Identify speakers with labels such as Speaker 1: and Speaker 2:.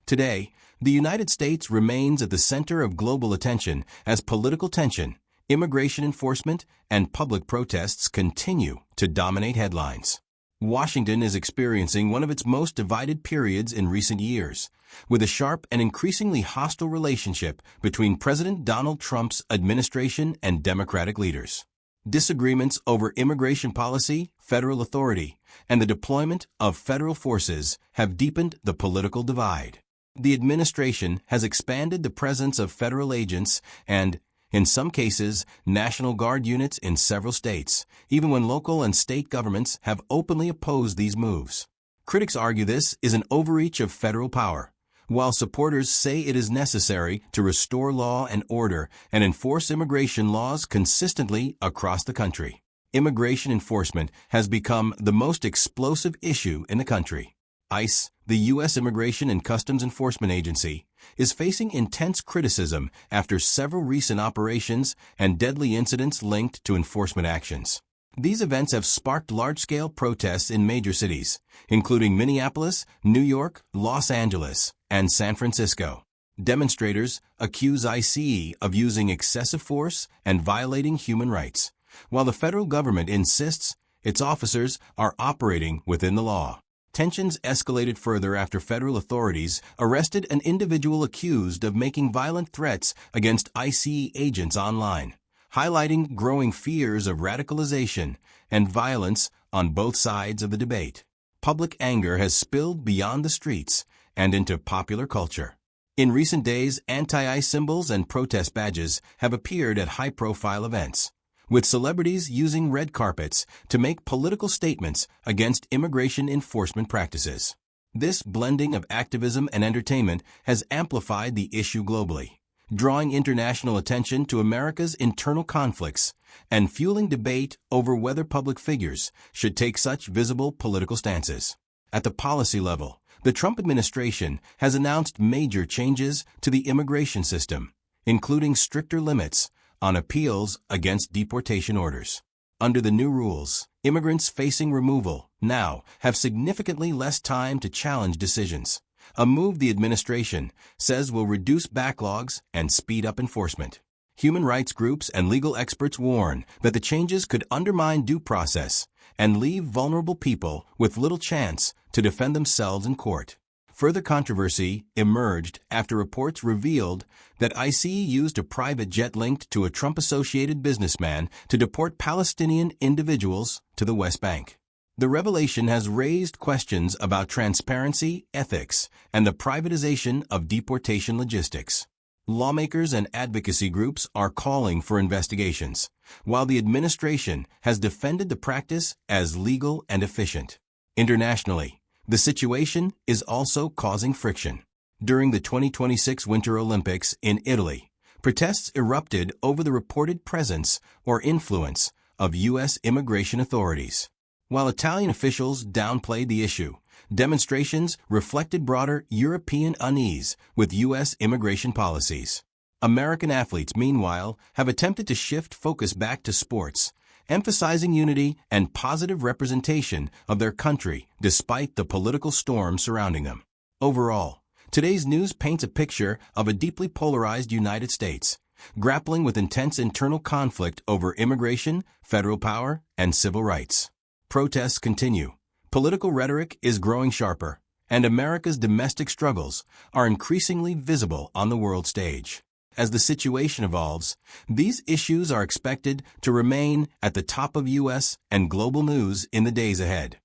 Speaker 1: Today, the United States remains at the center of global attention as political tension, immigration enforcement, and public protests continue to dominate headlines. Washington is experiencing one of its most divided periods in recent years, with a sharp and increasingly hostile relationship between President Donald Trump's administration and Democratic leaders. Disagreements over immigration policy, federal authority, and the deployment of federal forces have deepened the political divide. The administration has expanded the presence of federal agents and, in some cases, National Guard units in several states, even when local and state governments have openly opposed these moves. Critics argue this is an overreach of federal power, while supporters say it is necessary to restore law and order and enforce immigration laws consistently across the country. Immigration enforcement has become the most explosive issue in the country. ICE, the U.S. Immigration and Customs Enforcement Agency, is facing intense criticism after several recent operations and deadly incidents linked to enforcement actions. These events have sparked large-scale protests in major cities, including Minneapolis, New York, Los Angeles, and San Francisco. Demonstrators accuse ICE of using excessive force and violating human rights, while the federal government insists its officers are operating within the law. Tensions escalated further after federal authorities arrested an individual accused of making violent threats against ICE agents online, highlighting growing fears of radicalization and violence on both sides of the debate. Public anger has spilled beyond the streets and into popular culture. In recent days, anti-ICE symbols and protest badges have appeared at high-profile events, with celebrities using red carpets to make political statements against immigration enforcement practices. This blending of activism and entertainment has amplified the issue globally, drawing international attention to America's internal conflicts and fueling debate over whether public figures should take such visible political stances. At the policy level, the Trump administration has announced major changes to the immigration system, including stricter limits on appeals against deportation orders. Under the new rules, immigrants facing removal now have significantly less time to challenge decisions, a move the administration says will reduce backlogs and speed up enforcement. Human rights groups and legal experts warn that the changes could undermine due process and leave vulnerable people with little chance to defend themselves in court. Further controversy emerged after reports revealed that ICE used a private jet linked to a Trump-associated businessman to deport Palestinian individuals to the West Bank. The revelation has raised questions about transparency, ethics, and the privatization of deportation logistics. Lawmakers and advocacy groups are calling for investigations, while the administration has defended the practice as legal and efficient. Internationally, the situation is also causing friction. During the 2026 Winter Olympics in Italy, protests erupted over the reported presence or influence of U.S. immigration authorities. While Italian officials downplayed the issue, demonstrations reflected broader European unease with U.S. immigration policies. American athletes, meanwhile, have attempted to shift focus back to sports, emphasizing unity and positive representation of their country despite the political storm surrounding them. Overall, today's news paints a picture of a deeply polarized United States, grappling with intense internal conflict over immigration, federal power, and civil rights. Protests continue, political rhetoric is growing sharper, and America's domestic struggles are increasingly visible on the world stage. As the situation evolves, these issues are expected to remain at the top of U.S. and global news in the days ahead.